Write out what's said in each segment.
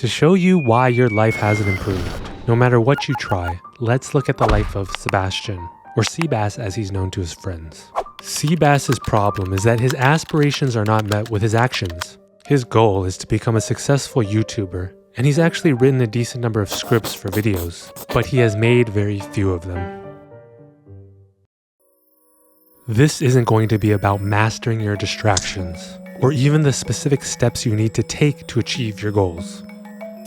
To show you why your life hasn't improved, no matter what you try, let's look at the life of Sebastian, or Seabass as he's known to his friends. Seabass's problem is that his aspirations are not met with his actions. His goal is to become a successful YouTuber, and he's actually written a decent number of scripts for videos, but he has made very few of them. This isn't going to be about mastering your distractions, or even the specific steps you need to take to achieve your goals.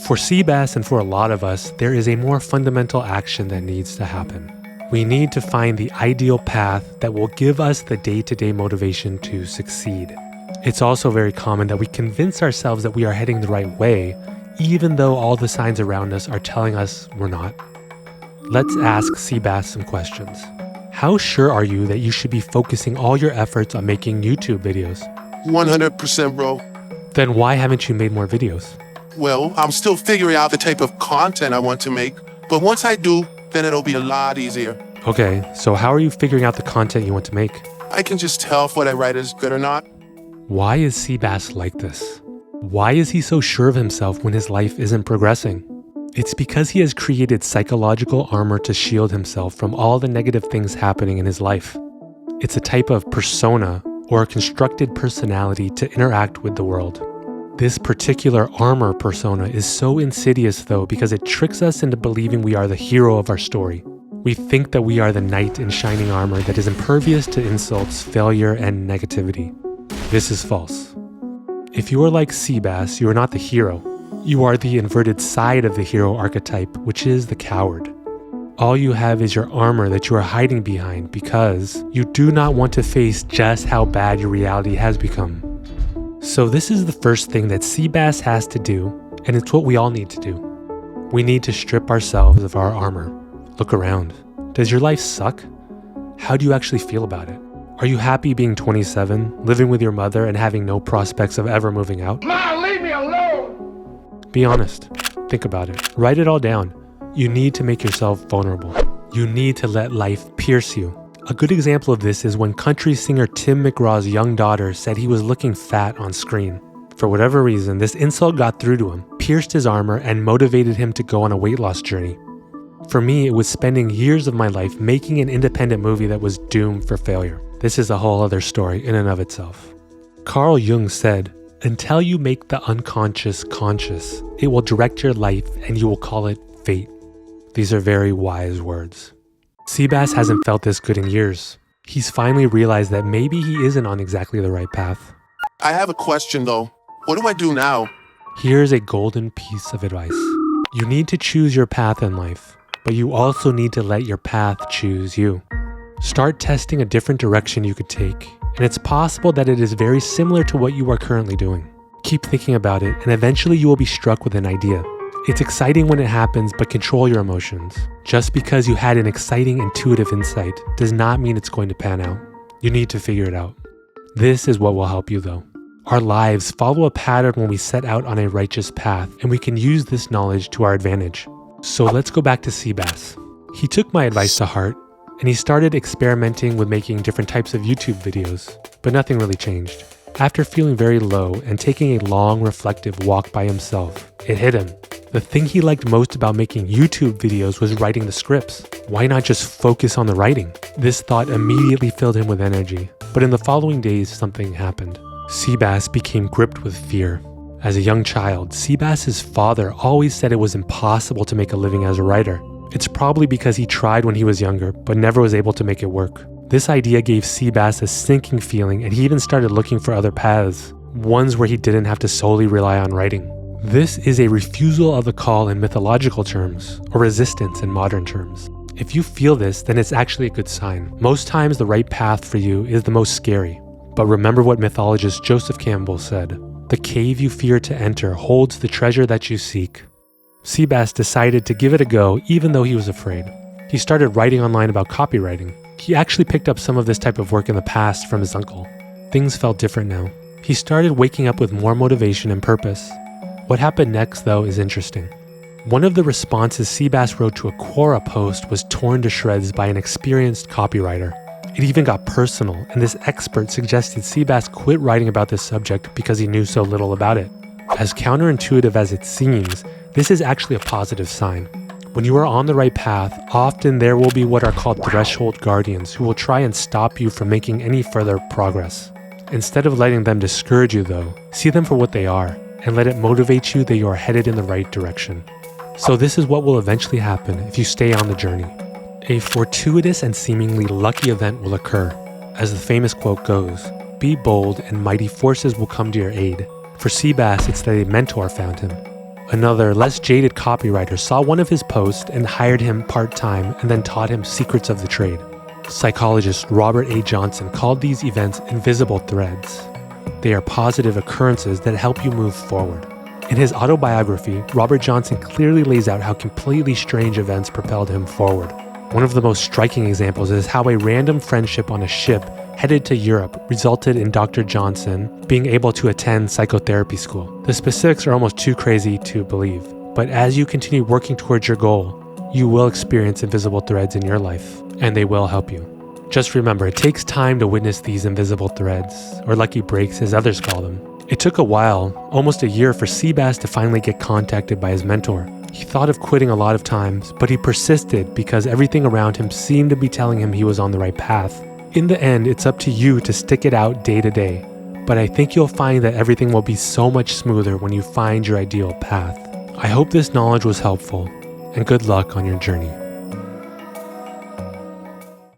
For Seabass and for a lot of us, there is a more fundamental action that needs to happen. We need to find the ideal path that will give us the day-to-day motivation to succeed. It's also very common that we convince ourselves that we are heading the right way, even though all the signs around us are telling us we're not. Let's ask Seabass some questions. How sure are you that you should be focusing all your efforts on making YouTube videos? 100%, bro. Then why haven't you made more videos? Well, I'm still figuring out the type of content I want to make, but once I do, then it'll be a lot easier. Okay, so how are you figuring out the content you want to make? I can just tell if what I write is good or not. Why is Seabass like this? Why is he so sure of himself when his life isn't progressing? It's because he has created psychological armor to shield himself from all the negative things happening in his life. It's a type of persona, or a constructed personality to interact with the world. This particular armor persona is so insidious though because it tricks us into believing we are the hero of our story. We think that we are the knight in shining armor that is impervious to insults, failure, and negativity. This is false. If you are like Seabass, you are not the hero. You are the inverted side of the hero archetype, which is the coward. All you have is your armor that you are hiding behind because you do not want to face just how bad your reality has become. So this is the first thing that Seabass has to do, and it's what we all need to do. We need to strip ourselves of our armor. Look around. Does your life suck? How do you actually feel about it? Are you happy being 27, living with your mother, and having no prospects of ever moving out? Mom, leave me alone! Be honest. Think about it. Write it all down. You need to make yourself vulnerable. You need to let life pierce you. A good example of this is when country singer Tim McGraw's young daughter said he was looking fat on screen. For whatever reason, this insult got through to him, pierced his armor, and motivated him to go on a weight loss journey. For me, it was spending years of my life making an independent movie that was doomed for failure. This is a whole other story in and of itself. Carl Jung said, "Until you make the unconscious conscious, it will direct your life and you will call it fate." These are very wise words. Seabass hasn't felt this good in years. He's finally realized that maybe he isn't on exactly the right path. I have a question though. What do I do now? Here's a golden piece of advice. You need to choose your path in life, but you also need to let your path choose you. Start testing a different direction you could take, and it's possible that it is very similar to what you are currently doing. Keep thinking about it, and eventually you will be struck with an idea. It's exciting when it happens, but control your emotions. Just because you had an exciting intuitive insight does not mean it's going to pan out. You need to figure it out. This is what will help you though. Our lives follow a pattern when we set out on a righteous path, and we can use this knowledge to our advantage. So let's go back to Seabass. He took my advice to heart, and he started experimenting with making different types of YouTube videos, but nothing really changed. After feeling very low and taking a long reflective walk by himself, it hit him. The thing he liked most about making YouTube videos was writing the scripts. Why not just focus on the writing? This thought immediately filled him with energy, but in the following days, something happened. Seabass became gripped with fear. As a young child, Seabass's father always said it was impossible to make a living as a writer. It's probably because he tried when he was younger, but never was able to make it work. This idea gave Seabass a sinking feeling, and he even started looking for other paths, ones where he didn't have to solely rely on writing. This is a refusal of the call in mythological terms, or resistance in modern terms. If you feel this, then it's actually a good sign. Most times the right path for you is the most scary. But remember what mythologist Joseph Campbell said, "The cave you fear to enter holds the treasure that you seek." Seabass decided to give it a go even though he was afraid. He started writing online about copywriting. He actually picked up some of this type of work in the past from his uncle. Things felt different now. He started waking up with more motivation and purpose. What happened next, though, is interesting. One of the responses Seabass wrote to a Quora post was torn to shreds by an experienced copywriter. It even got personal, and this expert suggested Seabass quit writing about this subject because he knew so little about it. As counterintuitive as it seems, this is actually a positive sign. When you are on the right path, often there will be what are called threshold guardians who will try and stop you from making any further progress. Instead of letting them discourage you though, see them for what they are, and let it motivate you that you are headed in the right direction. So this is what will eventually happen if you stay on the journey. A fortuitous and seemingly lucky event will occur. As the famous quote goes, "Be bold and mighty forces will come to your aid." For Seabass, it's that a mentor found him. Another, less jaded copywriter saw one of his posts and hired him part-time and then taught him secrets of the trade. Psychologist Robert A. Johnson called these events invisible threads. They are positive occurrences that help you move forward. In his autobiography, Robert Johnson clearly lays out how completely strange events propelled him forward. One of the most striking examples is how a random friendship on a ship headed to Europe resulted in Dr. Johnson being able to attend psychotherapy school. The specifics are almost too crazy to believe, but as you continue working towards your goal, you will experience invisible threads in your life, and they will help you. Just remember, it takes time to witness these invisible threads, or lucky breaks as others call them. It took a while, almost a year, for Seabass to finally get contacted by his mentor. He thought of quitting a lot of times, but he persisted because everything around him seemed to be telling him he was on the right path. In the end, it's up to you to stick it out day to day, but I think you'll find that everything will be so much smoother when you find your ideal path. I hope this knowledge was helpful, and good luck on your journey.